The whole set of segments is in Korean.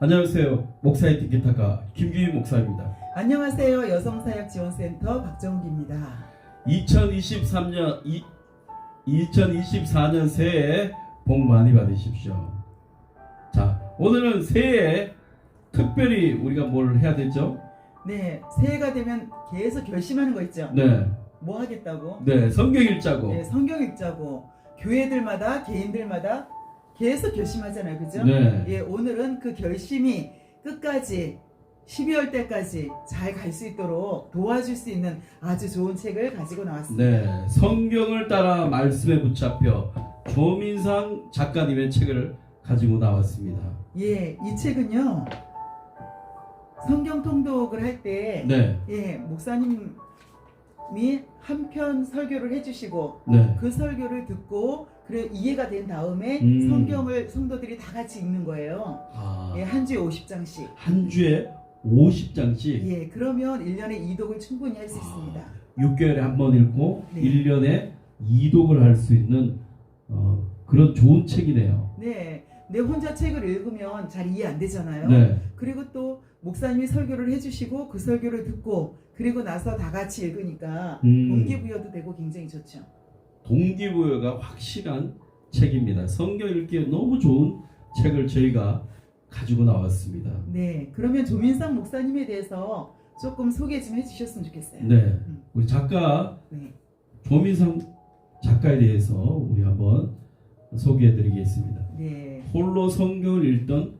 안녕하세요. 목사의 티키타카 김규희 목사입니다. 안녕하세요. 여성사역지원센터 박정기입니다. 2024년 새해 복 많이 받으십시오. 자, 오늘은 새해에 특별히 우리가 뭘 해야 되죠? 네, 새해가 되면 계속 결심하는 거 있죠? 네. 뭐 하겠다고? 네, 성경 읽자고. 네, 성경 읽자고. 교회들마다, 개인들마다 계속 결심하잖아요. 그죠? 네. 예, 오늘은 그 결심이 끝까지 12월 때까지 잘 갈 수 있도록 도와줄 수 있는 아주 좋은 책을 가지고 나왔습니다. 네, 성경을 따라 말씀에 붙잡혀 조민상 작가님의 책을 가지고 나왔습니다. 예, 이 책은요. 성경 통독을 할 때 네. 예, 목사님이 한편 설교를 해주시고 네. 그 설교를 듣고 그래 이해가 된 다음에 성경을 성도들이 다 같이 읽는 거예요. 아, 예, 한 주에 50장씩. 한 주에 50장씩. 예, 그러면 1년에 2독을 충분히 할 수 있습니다. 6개월에 한 번 읽고 네. 1년에 2독을 할 수 있는 그런 좋은 책이네요. 네, 내 혼자 책을 읽으면 잘 이해 안 되잖아요. 네. 그리고 또 목사님이 설교를 해주시고 그 설교를 듣고 그리고 나서 다 같이 읽으니까 동기부여도 되고 굉장히 좋죠. 동기부여가 확실한 책입니다. 성경 읽기에 너무 좋은 책을 저희가 가지고 나왔습니다. 네, 그러면 조민상 목사님에 대해서 조금 소개 좀 해주셨으면 좋겠어요. 네, 우리 작가 네. 조민상 작가에 대해서 우리 한번 소개해드리겠습니다. 네. 홀로 성경을 읽던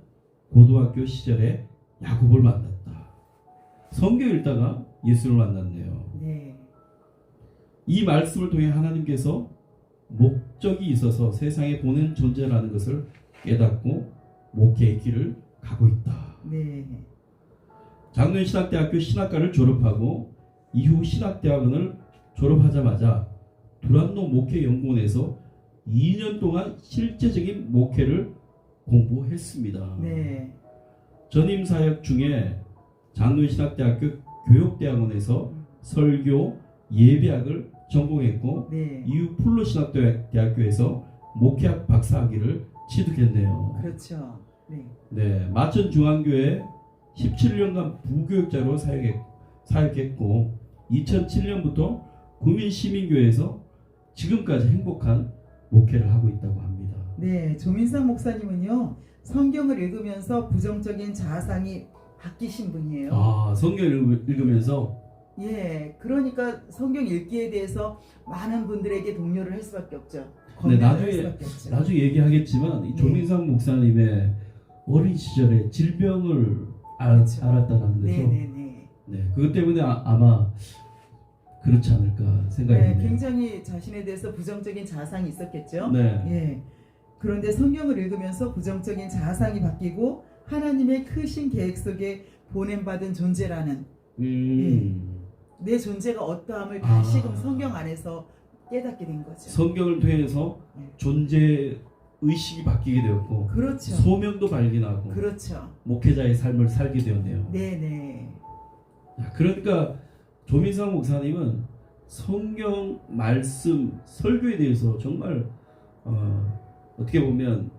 고등학교 시절에 야곱을 만났다. 성경 읽다가 예수를 만났네요. 네. 이 말씀을 통해 하나님께서 목적이 있어서 세상에 보낸 존재라는 것을 깨닫고 목회의 길을 가고 있다. 네. 장로신학대학교 신학과를 졸업하고 이후 신학대학원을 졸업하자마자 두란노 목회연구원에서 2년 동안 실제적인 목회를 공부했습니다. 네. 전임 사역 중에 장로신학대학교 교육대학원에서 설교 예배학을 전공했고 네. 이후 풀로신학대학교에서 목회학 박사학위를 취득했네요. 그렇죠. 네. 네, 마천중앙교회 17년간 부교육자로 사역했고 2007년부터 구민시민교회에서 지금까지 행복한 목회를 하고 있다고 합니다. 네. 조민상 목사님은요. 성경을 읽으면서 부정적인 자아상이 바뀌신 분이에요. 아, 성경을 읽으면서 예. 그러니까 성경 읽기에 대해서 많은 분들에게 독려를 할 수밖에 없죠. 네, 권면을 할 수밖에 없죠. 나중에 얘기하겠지만 이 조민상 목사님의 어린 시절에 질병을 그렇죠. 알았다는 거죠. 네네네. 네, 그것 때문에 아마 그렇지 않을까 생각이 네, 드네요. 굉장히 자신에 대해서 부정적인 자아상이 있었겠죠. 네. 예. 그런데 성경을 읽으면서 부정적인 자아상이 바뀌고 하나님의 크신 계획 속에 보냄받은 존재라는 내 존재가 어떠함을 다시금 성경 안에서 깨닫게 된 거죠. 성경을 통해서 존재 의식이 바뀌게 되었고, 그렇죠. 소명도 발견하고, 그렇죠. 목회자의 삶을 살게 되었네요. 네네. 그러니까 조민상 목사님은 성경 말씀 설교에 대해서 정말 어떻게 보면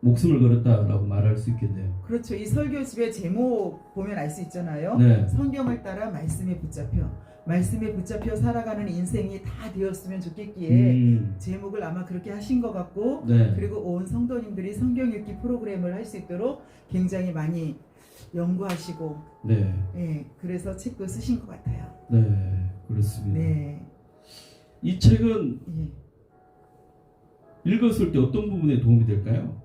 목숨을 걸었다라고 말할 수 있겠네요. 그렇죠. 이 설교집의 제목 보면 알 수 있잖아요. 네. 성경을 따라 말씀에 붙잡혀 살아가는 인생이 다 되었으면 좋겠기에 제목을 아마 그렇게 하신 것 같고, 네. 그리고 온 성도님들이 성경 읽기 프로그램을 할 수 있도록 굉장히 많이 연구하시고, 네. 예, 그래서 책도 쓰신 것 같아요. 네, 그렇습니다. 네. 이 책은 예. 읽었을 때 어떤 부분에 도움이 될까요?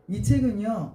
이 책은요,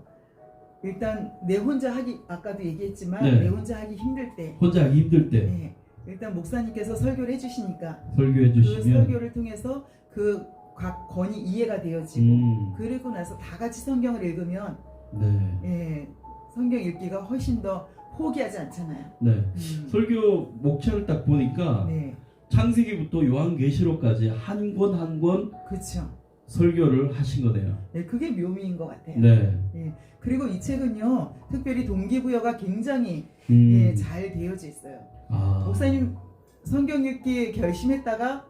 일단 내 혼자 하기, 아까도 얘기했지만 네. 내 혼자 하기 힘들 때, 혼자 하기 힘들 때 예, 일단 목사님께서 설교를 해주시니까 설교해 그 주시면 설교를 통해서 그 각 권이 이해가 되어지고, 그리고 나서 다 같이 성경을 읽으면 네. 예, 성경 읽기가 훨씬 더 포기하지 않잖아요. 네. 설교 목차를 딱 보니까 네, 창세기부터 요한계시록까지 한 권 한 권 그렇죠. 설교를 하신 거네요. 네, 그게 묘미인 것 같아요. 네. 예, 그리고 이 책은요, 특별히 동기부여가 굉장히 예, 잘 되어져 있어요. 목사님 성경 읽기 결심했다가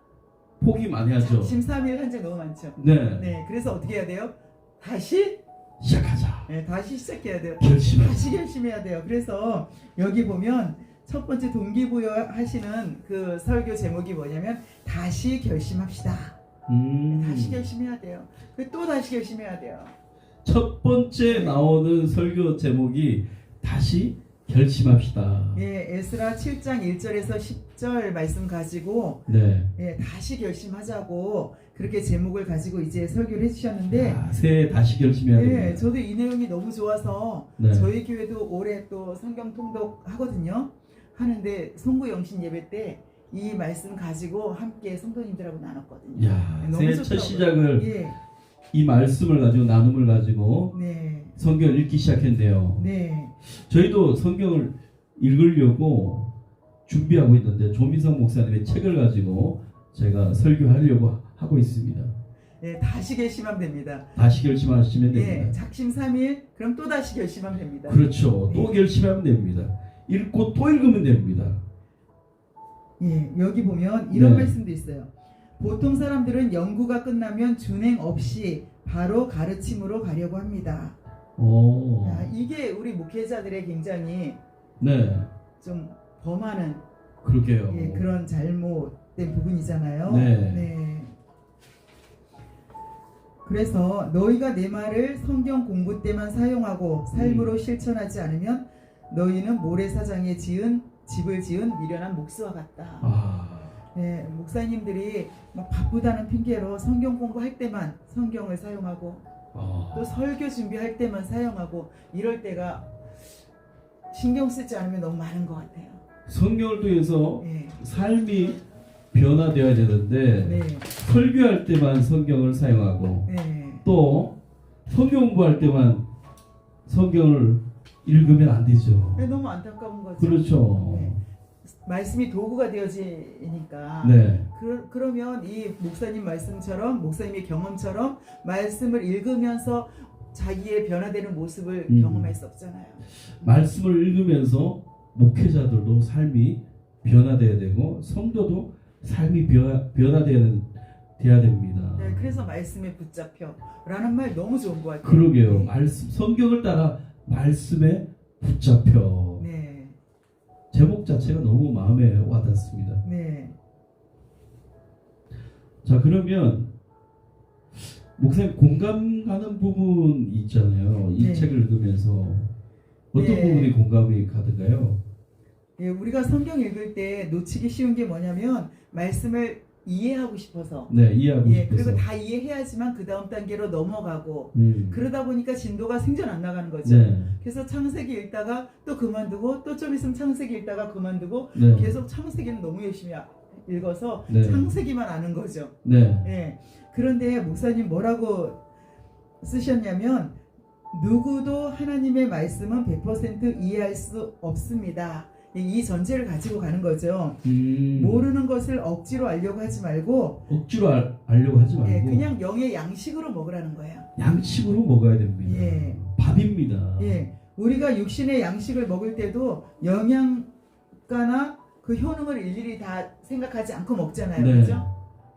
포기 많이 하죠. 작심 삼일 한 적 너무 많죠. 네. 네, 그래서 어떻게 해야 돼요? 다시 시작하자. 네, 다시 시작해야 돼요. 결심하세요. 다시 결심해야 돼요. 그래서 여기 보면 첫 번째 동기부여 하시는 그 설교 제목이 뭐냐면 다시 결심합시다. 다시 결심해야 돼요. 또 다시 결심해야 돼요. 첫 번째 나오는 설교 제목이 다시 결심합시다. 예, 에스라 7장 1절에서 10절 말씀 가지고 네. 예, 다시 결심하자고 그렇게 제목을 가지고 이제 설교를 해주셨는데 새해 다시 결심해야 됩니다. 예, 저도 이 내용이 너무 좋아서 네. 저희 교회도 올해 또 성경 통독 하거든요. 하는데 송구 영신 예배 때 이 말씀 가지고 함께 성도님들하고 나눴거든요. 야, 너무 새해 첫 좋더라고요. 시작을 예, 이 말씀을 가지고 나눔을 가지고 네, 성경을 읽기 시작했는데요. 네, 저희도 성경을 읽으려고 준비하고 있는데 조민성 목사님의 책을 가지고 제가 설교하려고 하고 있습니다. 예, 다시 결심하면 됩니다. 다시 결심하시면 예, 됩니다. 작심삼일 그럼 또 다시 결심하면 됩니다. 그렇죠. 또 네. 결심하면 됩니다. 읽고 또 읽으면 됩니다. 예, 여기 보면 이런 네. 말씀도 있어요. 보통 사람들은 연구가 끝나면 준행 없이 바로 가르침으로 가려고 합니다. 오. 야, 이게 우리 목회자들의 굉장히 네, 좀 범하는 그러게요. 예, 그런 잘못된 부분이잖아요. 네. 그래서 너희가 내 말을 성경 공부 때만 사용하고 삶으로 실천하지 않으면 너희는 모래사장에 집을 지은 미련한 목수와 같다. 네, 목사님들이 막 바쁘다는 핑계로 성경 공부할 때만 성경을 사용하고 또 설교 준비할 때만 사용하고 이럴 때가 신경 쓰지 않으면 너무 많은 것 같아요. 성경을 통해서 네. 삶이 변화되어야 되는데 네. 설교할 때만 성경을 사용하고 네. 또 성경 공부할 때만 성경을 읽으면 안 되죠. 네, 너무 안타까운 거죠. 그렇죠. 네. 말씀이 도구가 되어지니까 네. 그러면 이 목사님 말씀처럼 목사님의 경험처럼 말씀을 읽으면서 자기의 변화되는 모습을 경험할 수 없잖아요. 말씀을 읽으면서 목회자들도 삶이 변화돼야 되고 성도도 삶이 변화돼야 됩니다. 네, 그래서 말씀에 붙잡혀라는 말 너무 좋은 것 같아요. 그러게요. 네. 말씀 성경을 따라 말씀에 붙잡혀. 네. 제목 자체가 너무 마음에 와닿습니다. 네. 자, 그러면 목사님 공감가는 부분 있잖아요. 이 네. 책을 읽으면서 어떤 네. 부분이 공감이 가든가요? 예, 우리가 성경 읽을 때 놓치기 쉬운 게 뭐냐면 말씀을 이해하고 싶어서 네, 이해하고 예, 싶어서. 그리고 다 이해해야지만 그 다음 단계로 넘어가고 그러다 보니까 진도가 생전 안 나가는 거죠. 네. 그래서 창세기 읽다가 또 그만두고 또 좀 있으면 창세기 읽다가 그만두고 네. 계속 창세기는 너무 열심히 읽어서 네. 창세기만 아는 거죠. 네. 예. 그런데 목사님 뭐라고 쓰셨냐면 누구도 하나님의 말씀은 100% 이해할 수 없습니다. 이 전제를 가지고 가는 거죠. 모르는 것을 억지로 알려고 하지 말고 억지로 알려고 하지 말고 예, 그냥 영의 양식으로 먹으라는 거예요. 양식으로 먹어야 됩니다. 예. 밥입니다. 예, 우리가 육신의 양식을 먹을 때도 영양가나 그 효능을 일일이 다 생각하지 않고 먹잖아요. 네. 그렇죠?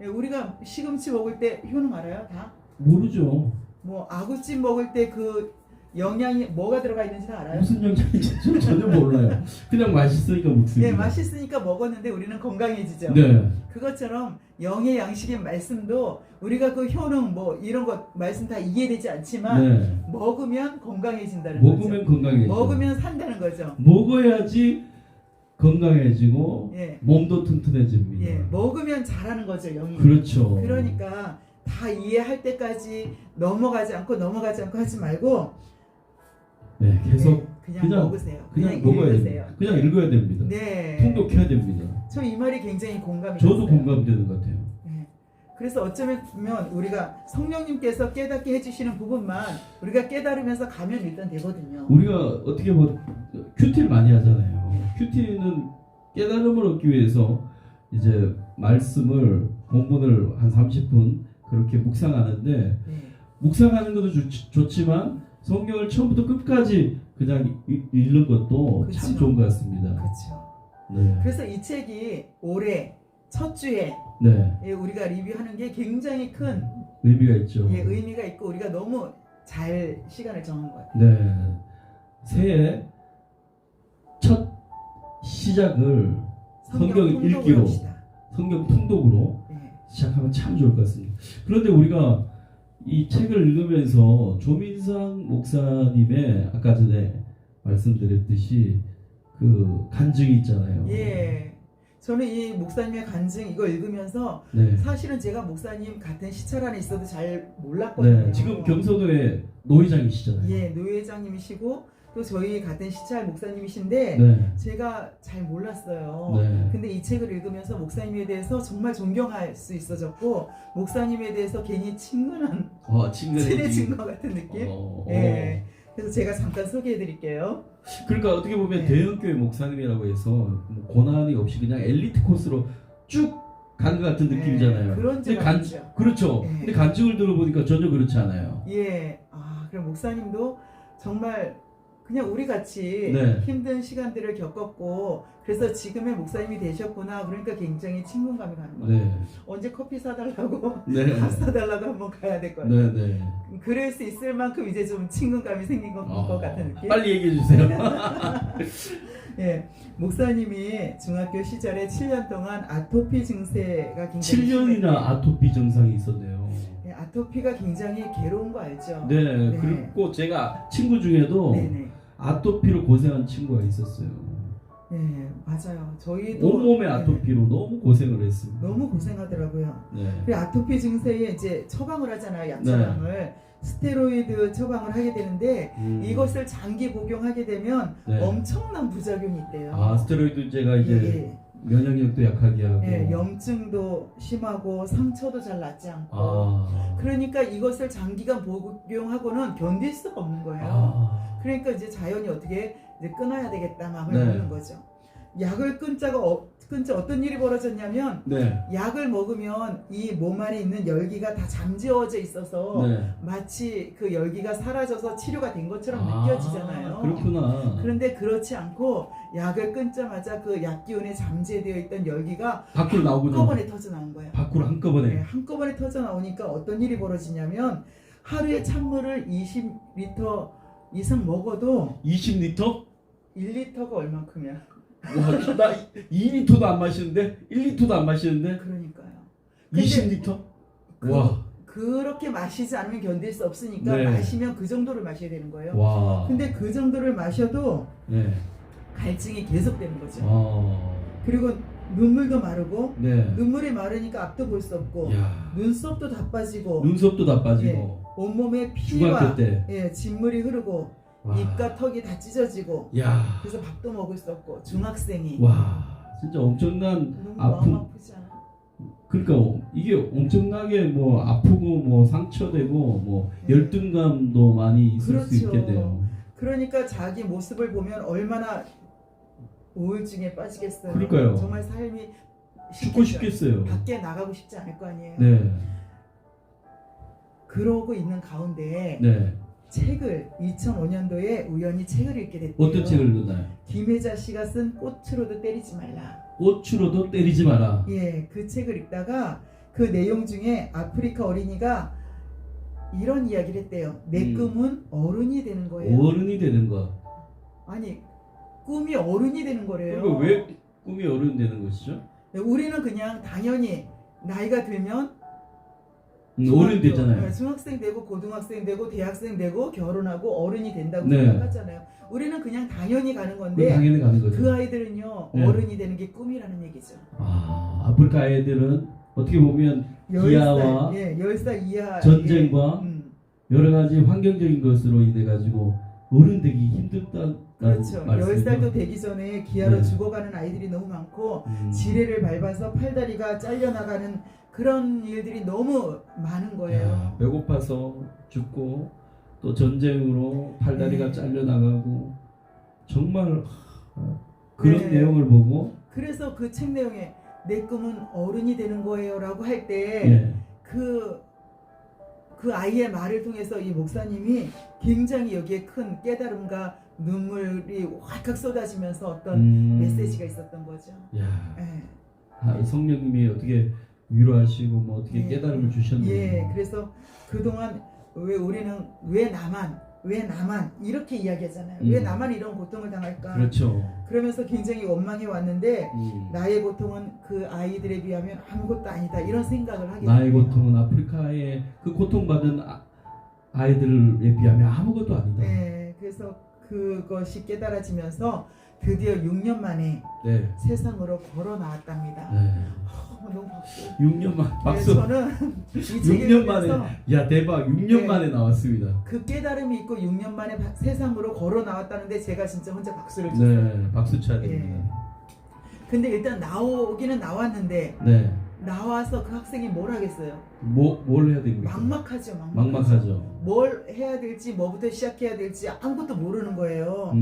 예, 우리가 시금치 먹을 때 효능 알아요? 다? 모르죠. 뭐 아구찜 먹을 때 그 영양이 뭐가 들어가 있는지 다 알아요? 무슨 영양인지 저는 전혀 몰라요. 그냥 맛있으니까 먹습니다. 예, 맛있으니까 먹었는데 우리는 건강해지죠. 네. 그것처럼 영의 양식의 말씀도 우리가 그 효능 뭐 이런 것 말씀 다 이해되지 않지만 네. 먹으면 건강해진다는 먹으면 거죠. 건강해지죠. 먹으면 산다는 거죠. 먹어야지 건강해지고 예. 몸도 튼튼해집니다. 예, 먹으면 잘하는 거죠, 영이. 그렇죠. 그러니까 다 이해할 때까지 넘어가지 않고 하지 말고 네, 계속 네, 그냥 먹으세요. 그냥 먹어야 읽으세요. 됩니다. 그냥 읽어야 됩니다. 네. 통독해야 됩니다. 저 이 말이 굉장히 공감이 저도 갔어요. 공감되는 것 같아요. 네. 그래서 어쩌면 우리가 성령님께서 깨닫게 해주시는 부분만 우리가 깨달으면서 가면 일단 되거든요. 우리가 어떻게 큐티를 많이 하잖아요. 큐티는 깨달음을 얻기 위해서 이제 말씀을 본문을 한 30분 그렇게 묵상하는데 네. 묵상하는 것도 좋지만 성경을 처음부터 끝까지 그냥 읽는 것도 참 그쵸. 좋은 것 같습니다. 그렇죠. 네. 그래서 이 책이 올해 첫 주에 네. 우리가 리뷰하는 게 굉장히 큰 의미가 있죠. 의미가 있고 우리가 너무 잘 시간을 정한 것 같아요. 네. 새해 첫 시작을 성경을 통독을 읽기로, 합시다. 성경 통독으로 네. 시작하면 참 좋을 것 같습니다. 그런데 우리가 이 책을 읽으면서 조민상 목사님의 아까 전에 말씀드렸듯이 그 간증이 있잖아요. 예. 저는 이 목사님의 간증 이거 읽으면서 네. 사실은 제가 목사님 같은 시찰 안에 있어도 잘 몰랐거든요. 네. 지금 경서도의 노회장이시잖아요. 예, 노회장님이시고 또 저희 같은 시찰 목사님이신데 네. 제가 잘 몰랐어요. 네. 근데 이 책을 읽으면서 목사님에 대해서 정말 존경할 수 있어졌고 목사님에 대해서 괜히 친근한 친해진 것 같은 느낌. 예. 그래서 제가 잠깐 소개해 드릴게요. 그러니까 어떻게 보면 네. 대형교회 목사님이라고 해서 뭐 고난이 없이 그냥 엘리트 코스로 쭉 간 것 같은 느낌이잖아요. 그런 줄 근데 알죠. 그렇죠. 네. 근데 간증을 들어보니까 전혀 그렇지 않아요. 예. 아, 그럼 목사님도 정말 그냥 우리 같이 네. 힘든 시간들을 겪었고 그래서 지금의 목사님이 되셨구나. 그러니까 굉장히 친근감이 가는 거예요. 네. 언제 커피 사달라고 네. 밥 사달라고 한번 가야 될 것 같아요. 네. 네. 그럴 수 있을 만큼 이제 좀 친근감이 생긴 것 같은 느낌. 빨리 얘기해 주세요. 예, 목사님이 중학교 시절에 7년 동안 아토피 증세가 굉장히 7년이나 심했대요. 아토피 증상이 있었네요. 예, 아토피가 굉장히 괴로운 거 알죠? 네. 네. 그리고 제가 친구 중에도 네네. 아토피로 고생한 친구가 있었어요. 네, 맞아요. 저희도 온몸에 네, 아토피로 너무 고생을 했습니다. 너무 고생하더라고요. 네. 그 아토피 증세에 이제 처방을 하잖아요. 약 처방을. 스테로이드 처방을 하게 되는데 이것을 장기 복용하게 되면 네. 엄청난 부작용이 있대요. 아, 스테로이드제가 이제 예, 면역력도 약하게 하고. 예, 염증도 심하고 상처도 잘 낫지 않고. 아. 그러니까 이것을 장기간 복용하고는 견딜 수가 없는 거예요. 아. 그러니까 이제 자연이 어떻게 이제 끊어야 되겠다 마음을 네. 먹는 거죠. 약을 끊자 어떤 일이 벌어졌냐면 네. 약을 먹으면 이 몸 안에 있는 열기가 다 잠재워져 있어서 네. 마치 그 열기가 사라져서 치료가 된 것처럼 느껴지잖아요. 그렇구나. 그런데 그렇지 않고 약을 끊자마자 그 약 기운에 잠재되어 있던 열기가 밖으로 나오군요. 한꺼번에 터져 나온 거예요. 밖으로 한꺼번에. 네, 한꺼번에 터져 나오니까 어떤 일이 벌어지냐면 하루에 찬물을 20리터 이상 먹어도 20리터? 1리터가 얼만큼이야? 와, 나 2리터도 안 마시는데? 1리터도 안 마시는데? 그러니까요. 근데 20리터? 그- 와. 그렇게 마시지 않으면 견딜 수 없으니까 네. 마시면 그 정도를 마셔야 되는 거예요. 와. 근데 그 정도를 마셔도 네. 갈증이 계속되는 거죠. 아. 그리고 눈물도 마르고 네. 눈물이 마르니까 앞도 볼 수 없고 야. 눈썹도 다 빠지고 눈썹도 다 빠지고. 온몸에 중학교 피와 때. 진물이 흐르고 와. 입과 턱이 다 찢어지고 야. 그래서 밥도 먹을 수 없고 중학생이 와. 진짜 엄청난 너무 아픔. 마음 아프지 않아? 그러니까 이게 엄청나게 뭐 아프고 뭐 상처되고 뭐 네. 열등감도 많이 있을 수 그렇죠. 있겠네요. 그러니까 자기 모습을 보면 얼마나 우울증에 빠지겠어요. 그러니까요. 정말 삶이 죽고 싫겠죠. 싶겠어요. 밖에 나가고 싶지 않을 거 아니에요. 네. 그러고 있는 가운데 네. 책을 2005년도에 우연히 책을 읽게 됐대요. 어떤 책을 읽나요? 김혜자 씨가 쓴 꽃으로도 때리지 말라. 꽃으로도 때리지 마라. 예, 그 책을 읽다가 그 내용 중에 아프리카 어린이가 이런 이야기를 했대요. 내 꿈은 어른이 되는 거예요. 어른이 되는 거. 아니, 꿈이 어른이 되는 거래요. 그러니까 왜 꿈이 어른 되는 것이죠? 우리는 그냥 당연히 나이가 들면 어른 되잖아요. 중학생 되고 고등학생 되고 대학생 되고 결혼하고 어른이 된다고 네. 생각하잖아요. 우리는 그냥 당연히 가는 그건 건데 당연히 가는 거죠. 그 아이들은요 네. 어른이 되는 게 꿈이라는 얘기죠. 아, 아프리카 아이들은 어떻게 보면 10살, 기아와 10살 이하 전쟁과 여러 가지 환경적인 것으로 인해 가지고 어른 되기 힘들다는 그렇죠. 말씀이죠. 10살도 되기 전에 기아로 네. 죽어가는 아이들이 너무 많고 지뢰를 밟아서 팔다리가 잘려나가는 그런 일들이 너무 많은 거예요. 야, 배고파서 죽고 또 전쟁으로 팔다리가 네. 잘려나가고 정말 그런 네. 내용을 보고 그래서 그 책 내용에 내 꿈은 어른이 되는 거예요 라고 할 때 예. 그 아이의 말을 통해서 이 목사님이 굉장히 여기에 큰 깨달음과 눈물이 확확 쏟아지면서 어떤 메시지가 있었던 거죠. 야, 예. 성령님이 어떻게 위로하시고 뭐 어떻게 예. 깨달음을 주셨네요. 예, 그래서 그동안 왜 우리는 왜 나만 이렇게 이야기하잖아요. 왜 나만 이런 고통을 당할까? 그렇죠. 그러면서 굉장히 원망해 왔는데 나의 고통은 그 아이들에 비하면 아무것도 아니다 이런 생각을 하게 나의 돼요. 고통은 아프리카의 그 고통받은 아이들에 비하면 아무것도 아니다. 네, 그래서 그것이 깨달아지면서 드디어 6년 만에 네. 세상으로 걸어 나왔답니다. 네. 너무 박수. 6년 만 박수. 네, 저는 이 책을 6년 만에 읽으면서 야 대박 6년 네. 만에 나왔습니다. 그 깨달음이 있고 6년 만에 세상으로 걸어 나왔다는데 제가 진짜 혼자 박수를 쳤어요. 네, 박수 쳐야 됩니다. 예. 근데 일단 나오기는 나왔는데 네. 나와서 그 학생이 뭘 하겠어요? 뭘 해야 됩니까? 막막하죠. 막막하죠. 뭘 해야 될지 뭐부터 시작해야 될지 아무것도 모르는 거예요.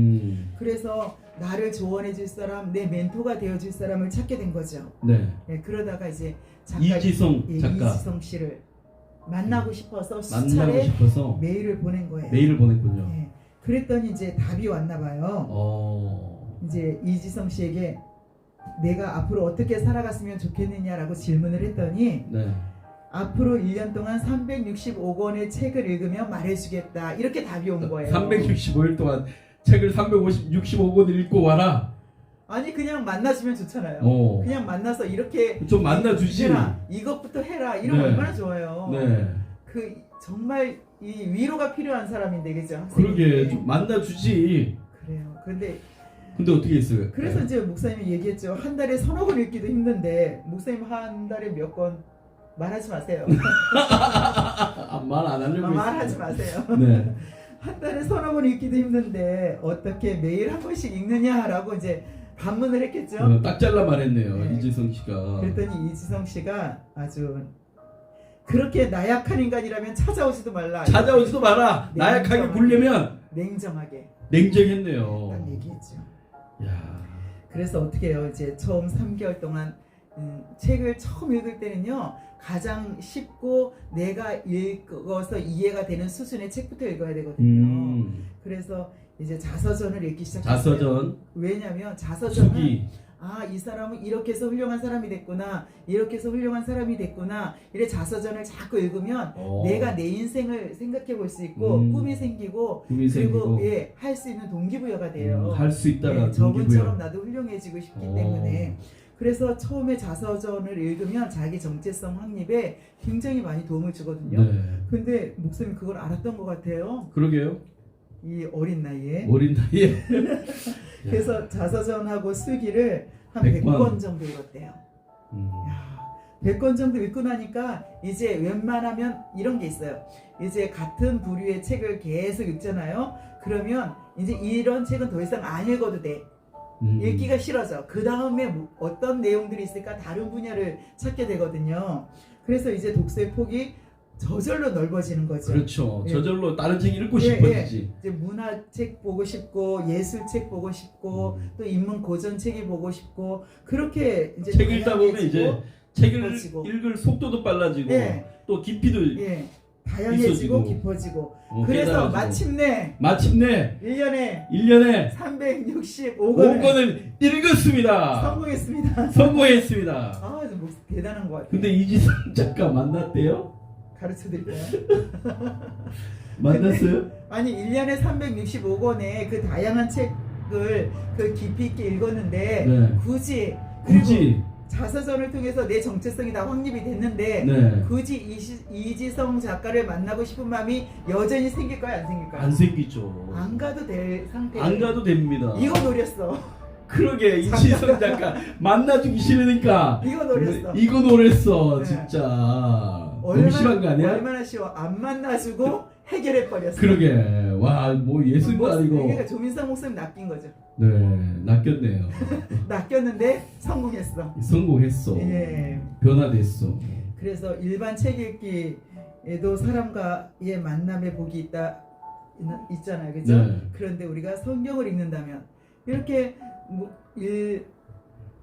그래서 나를 조언해 줄 사람, 내 멘토가 되어 줄 사람을 찾게 된 거죠. 네. 예, 그러다가 이제 작가 이지성 작가 이지성 씨를 만나고 싶어서 만나고 수차례 싶어서 메일을 보낸 거예요. 메일을 보냈군요. 예, 그랬더니 이제 답이 왔나 봐요. 이제 이지성 씨에게 내가 앞으로 어떻게 살아갔으면 좋겠느냐라고 질문을 했더니 네. 앞으로 1년 동안 365권의 책을 읽으면 말해주겠다 이렇게 답이 온 거예요. 365일 동안 책을 365권을 읽고 와라. 아니 그냥 만나주면 좋잖아요. 그냥 만나서 이렇게 좀 만나주지. 해라, 이것부터 해라 이러면 네. 얼마나 좋아요. 네. 그 정말 이 위로가 필요한 사람인데 그죠? 그러게 좀 만나주지. 그래요. 근데 어떻게 했어요? 그래서 이제 목사님이 얘기했죠. 한 달에 서너 권 읽기도 힘든데 목사님 한 달에 몇 권 말하지 마세요. 말 안 하려고 말하지 마세요. 네. 한 달에 서너 권 읽기도 힘든데 어떻게 매일 한 권씩 읽느냐라고 이제 반문을 했겠죠. 딱 잘라 말했네요. 네. 이지성 씨가. 그랬더니 이지성 씨가 아주 그렇게 나약한 인간이라면 찾아오지도 말라. 찾아오지도 마라. 나약하게 굴려면 냉정하게 냉정했네요. 딱 얘기했죠. 야. 그래서 어떻게 해요? 이제 처음 3개월 동안 책을 처음 읽을 때는요 가장 쉽고 내가 읽어서 이해가 되는 수준의 책부터 읽어야 되거든요. 그래서 이제 자서전을 읽기 시작했어요. 자서전. 왜냐하면 자서전은 수기. 이 사람은 이렇게 해서 훌륭한 사람이 됐구나, 이렇게 해서 훌륭한 사람이 됐구나, 이래 자서전을 자꾸 읽으면 내가 내 인생을 생각해 볼 수 있고 꿈이 생기고 그리고 할 수 있는 동기부여가 돼요. 할 수 있다가 저분처럼 나도 훌륭해지고 싶기 어. 때문에. 그래서 처음에 자서전을 읽으면 자기 정체성 확립에 굉장히 많이 도움을 주거든요. 네. 근데 목사님 그걸 알았던 것 같아요. 그러게요. 이 어린 나이에. 어린 나이에. 그래서 자서전하고 수기를 한 100권. 100권 정도 읽었대요. 야, 100권 정도 읽고 나니까 이제 웬만하면 이런 게 있어요. 이제 같은 부류의 책을 계속 읽잖아요. 그러면 이제 이런 책은 더 이상 안 읽어도 돼. 읽기가 싫어져. 그 다음에 어떤 내용들이 있을까 다른 분야를 찾게 되거든요. 그래서 이제 독서의 폭이 저절로 넓어지는 거죠. 그렇죠. 예. 저절로 다른 책 읽고 싶어지지. 이제 문화책 보고 싶고 예술책 보고 싶고 또 인문 고전책이 보고 싶고 그렇게 이제 책 읽다 보면 이제 책을 깊어지고. 읽을 속도도 빨라지고 예. 또 깊이도 예, 다양해지고 있어지고. 깊어지고 그래서 깨달아지고. 마침내 1년에 365권을 읽었습니다. 성공했습니다. 아, 좀 대단한 것 같아요. 근데 이지성 작가 만났대요? 가르쳐 드릴까요? 만났어요? 아니 1년에 365권의 그 다양한 책을 그 깊이 있게 읽었는데 네. 굳이 자서전을 통해서 내 정체성이 다 확립이 됐는데 네. 굳이 이지성 작가를 만나고 싶은 마음이 여전히 생길까요? 안 생길까요? 안 생기죠. 안 가도 될 상태. 안 가도 됩니다. 이거 노렸어. 그러게 이지성 작가 만나주기 싫으니까 이거 노렸어. 네. 진짜 너무 심한 거 아니야? 얼마나 쉬워. 안 만나주고 해결해 버렸어. 그러게 와 뭐 예술도 아니고. 그러니까 조민상 목사님 낚인 거죠. 네 낚였네요. 낚였는데 성공했어. 성공했어. 예. 변화됐어. 그래서 일반 책 읽기에도 사람과의 만남의 복이 있잖아요, 그죠? 네. 그런데 우리가 성경을 읽는다면 이렇게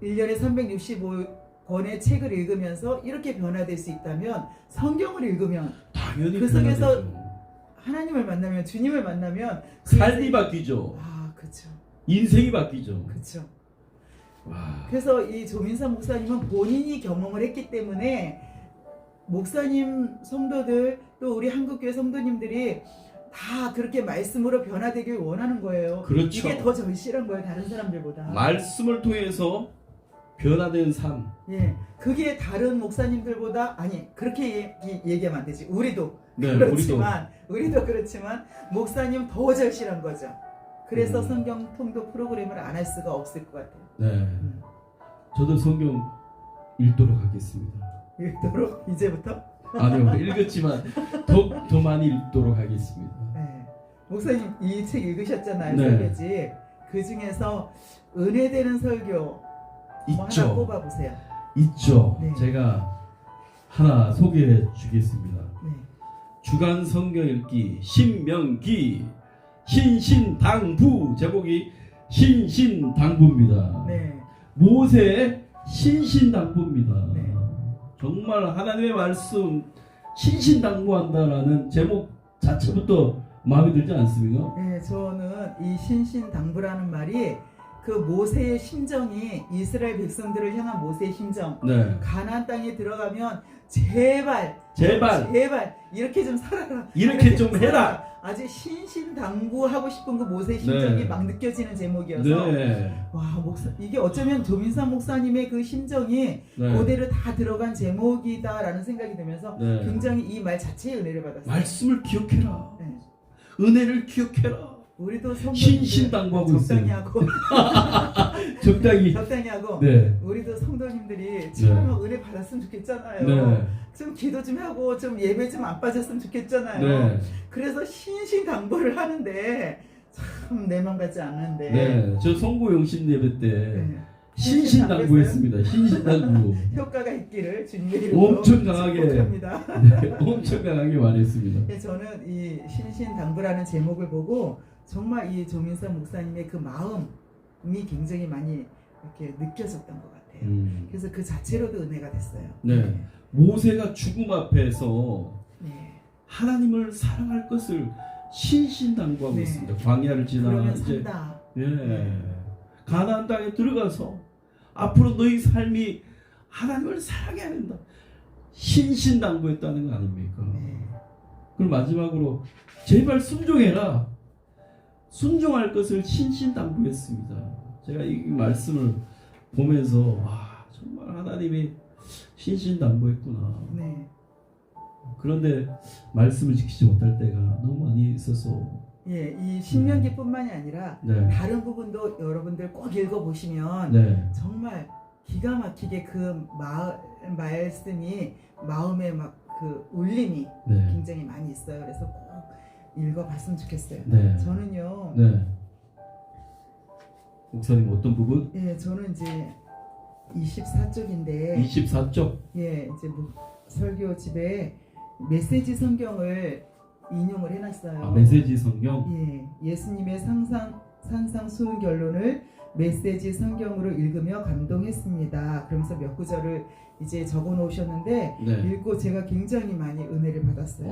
1년에 365권의 책을 읽으면서 이렇게 변화될 수 있다면 성경을 읽으면 당연히 그 속에서 변화되죠. 하나님을 만나면 주님을 만나면 삶이 바뀌죠. 그렇죠. 인생이 바뀌죠. 그렇죠. 와. 그래서 이 조민상 목사님은 본인이 경험을 했기 때문에 목사님 성도들 또 우리 한국교회 성도님들이 다 그렇게 말씀으로 변화되길 원하는 거예요. 그렇죠. 이게 더 절실한 거예요, 다른 사람들보다. 말씀을 통해서 변화된 삶. 예, 그게 다른 목사님들보다 아니 그렇게 얘기하면 안 되지. 우리도 네, 우리도 그렇지만 목사님 더 절실한 거죠. 그래서 성경 통독 프로그램을 안 할 수가 없을 것 같아요. 네, 저도 성경 읽도록 하겠습니다. 읽도록 이제부터? 아니요, 읽었지만 더 많이 읽도록 하겠습니다. 네. 목사님 이 책 읽으셨잖아요. 네. 설교지. 그 중에서 은혜되는 설교 있죠. 하나 꼽아보세요. 있죠. 네. 제가 하나 소개해 주겠습니다. 네. 주간 성경 읽기 신명기 신신당부, 제목이 신신당부입니다. 네. 모세의 신신당부입니다. 네. 정말 하나님의 말씀 신신당부한다라는 제목 자체부터 마음에 들지 않습니까? 네, 저는 이 신신당부라는 말이 그 모세의 심정이 이스라엘 백성들을 향한 모세의 심정. 네. 가나안 땅에 들어가면 제발 이렇게 좀 살아라. 이렇게 좀 해라. 아주 신신당부하고 싶은 그 모세의 심정이 네. 막 느껴지는 제목이어서 네. 와 목사 이게 어쩌면 조민상 목사님의 그 심정이 네. 그대로 다 들어간 제목이다라는 생각이 들면서 네. 굉장히 이 말 자체에 은혜를 받았어요. 말씀을 기억해라. 네. 은혜를 기억해라. 우리도 신신당부하고 적당히 있어요. 하고 적당히 하고 네. 우리도 성도님들이 정말 은혜 받았으면 좋겠잖아요. 네. 좀 기도 좀 하고 좀 예배 좀 안 빠졌으면 좋겠잖아요. 네. 그래서 신신당부를 하는데 참 내 맘 같지 않는데. 네. 저 송구영신 예배 때 네. 신신당부했습니다. 신신당부. 효과가 있기를 주님의 이름으로 엄청 강하게. 축복합니다. 네. 엄청 강하게 말했습니다. 네, 저는 이 신신당부라는 제목을 보고 정말 이 조민선 목사님의 그 마음이 굉장히 많이 이렇게 느껴졌던 것 같아요. 그래서 그 자체로도 은혜가 됐어요. 네. 모세가 죽음 앞에서 네. 하나님을 사랑할 것을 신신당부하고 네. 있습니다. 광야를 지나 그러면 이제 산다. 가나안 땅에 들어가서 앞으로 너희 삶이 하나님을 사랑해야 된다. 신신당부했다는 거 아닙니까? 네. 그리고 마지막으로 제발 순종해라. 순종할 것을 신신당부했습니다. 제가 이 말씀을 보면서 와 정말 하나님이 신신당부했구나. 네. 그런데 말씀을 지키지 못할 때가 너무 많이 있어서 예, 이 신명기뿐만이 아니라 네. 다른 부분도 여러분들 꼭 읽어보시면 네. 정말 기가 막히게 그 말씀이 마음에 막 그 울림이 네. 굉장히 많이 있어요. 그래서 꼭 읽어봤으면 좋겠어요. 네. 저는요. 네. 목사님 어떤 부분? 예, 저는 이제 24쪽인데 24쪽. 예, 이제 설교 집에 메시지 성경을 인용을 해놨어요. 아, 메시지 성경. 예, 예수님의 산상수훈 결론을 메시지 성경으로 읽으며 감동했습니다. 그러면서 몇 구절을 이제 적어 놓으셨는데 네. 읽고 제가 굉장히 많이 은혜를 받았어요.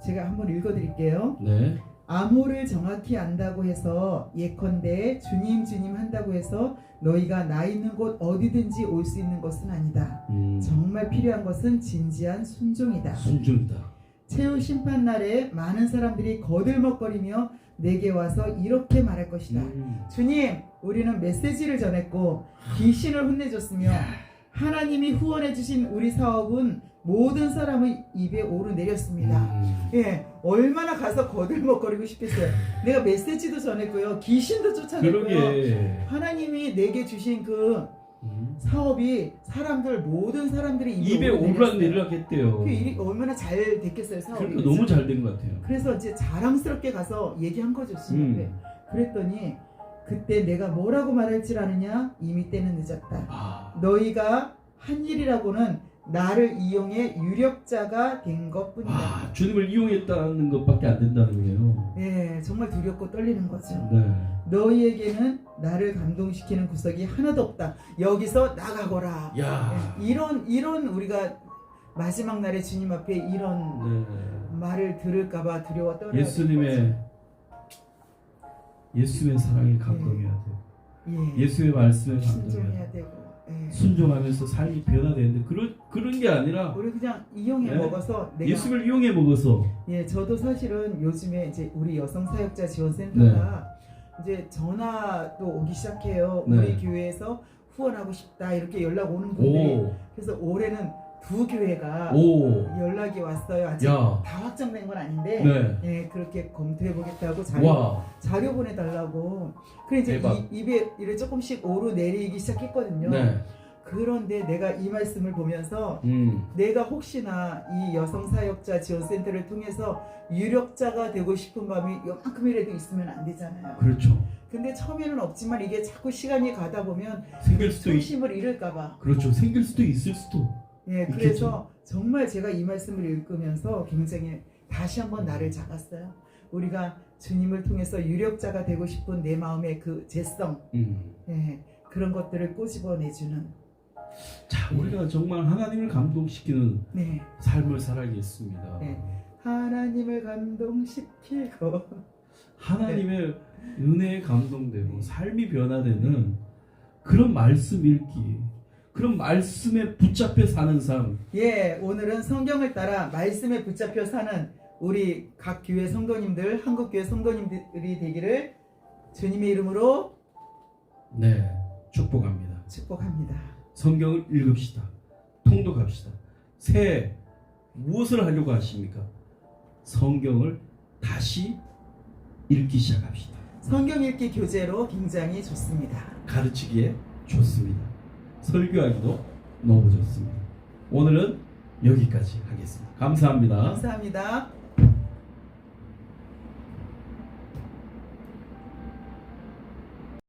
제가 한번 읽어드릴게요. 네. 암호를 정확히 안다고 해서 예컨대 주님 주님 한다고 해서 너희가 나 있는 곳 어디든지 올 수 있는 것은 아니다. 정말 필요한 것은 진지한 순종이다. 순종이다. 최후 심판 날에 많은 사람들이 거들먹거리며 내게 와서 이렇게 말할 것이다. 주님, 우리는 메시지를 전했고 귀신을 혼내줬으며 하나님이 후원해 주신 우리 사업은 모든 사람의 입에 오르내렸습니다. 예, 얼마나 가서 거들먹거리고 싶겠어요. 내가 메시지도 전했고요, 귀신도 쫓아냈고요. 그러게. 하나님이 내게 주신 그 사업이 모든 사람들이 입에 오르락내리락했대요. 그 일이 얼마나 잘 됐겠어요, 사업이. 그러니까 너무 잘 된 것 같아요. 그래서 이제 자랑스럽게 가서 얘기한 거죠, 주님한테. 그랬더니 그때 내가 뭐라고 말할지 아느냐? 이미 때는 늦었다. 너희가 한 일이라고는 나를 이용해 유력자가 된 것뿐이다. 주님을 이용했다는 것밖에 안 된다는 거예요. 예, 정말 두렵고 떨리는 거죠. 네. 너희에게는 나를 감동시키는 구석이 하나도 없다. 여기서 나가거라. 야. 예, 이런 우리가 마지막 날에 주님 앞에 이런 말을 들을까봐 두려워 떨어야 예수님의 사랑에 감동해야 돼요. 예. 예수의 말씀에 감동해야 순종해야 돼요. 되고. 예. 순종하면서 삶이 변화되는데 그런 게 아니라 우리 그냥 이용해 네. 먹어서 내가 예수를 이용해 먹어서 예, 저도 사실은 요즘에 이제 우리 여성 사역자 지원센터가 이제 전화도 오기 시작해요. 네. 우리 교회에서 후원하고 싶다 이렇게 연락 오는 분들이. 오, 그래서 올해는 2교회가 오, 연락이 왔어요. 아직 야, 다 확정된 건 아닌데 네, 예, 그렇게 검토해 보겠다고 와, 자료 보내달라고. 그래 이제 대박. 입에 이래 조금씩 오르내리기 시작했거든요. 네, 그런데 내가 이 말씀을 보면서 음, 내가 혹시나 이 여성 사역자 지원센터를 통해서 유력자가 되고 싶은 마음이 요만큼이라도 있으면 안 되잖아요. 그렇죠. 근데 처음에는 없지만 이게 자꾸 시간이 가다 보면 생길 수도 있, 초심을 잃을까봐. 그렇죠. 생길 수도 있을 수도. 예, 있겠죠. 그래서 정말 제가 이 말씀을 읽으면서 굉장히 다시 한번 나를 잡았어요. 우리가 주님을 통해서 유력자가 되고 싶은 내 마음의 그 재성, 예, 그런 것들을 꼬집어내주는. 자, 우리가 정말 하나님을 감동시키는 네, 삶을 살아야겠습니다. 네. 하나님을 감동시키고. 하나님의 은혜에 감동되고 삶이 변화되는 그런 말씀 읽기, 그런 말씀에 붙잡혀 사는 삶. 예, 오늘은 성경을 따라 말씀에 붙잡혀 사는 우리 각 교회 성도님들, 한국교회 성도님들이 되기를 주님의 이름으로 네, 축복합니다. 축복합니다. 성경을 읽읍시다. 통독합시다. 새해 무엇을 하려고 하십니까? 성경을 다시 읽기 시작합시다. 성경 읽기 교재로 굉장히 좋습니다. 가르치기에 좋습니다. 설교하기도 너무 좋습니다. 오늘은 여기까지 하겠습니다. 감사합니다. 감사합니다.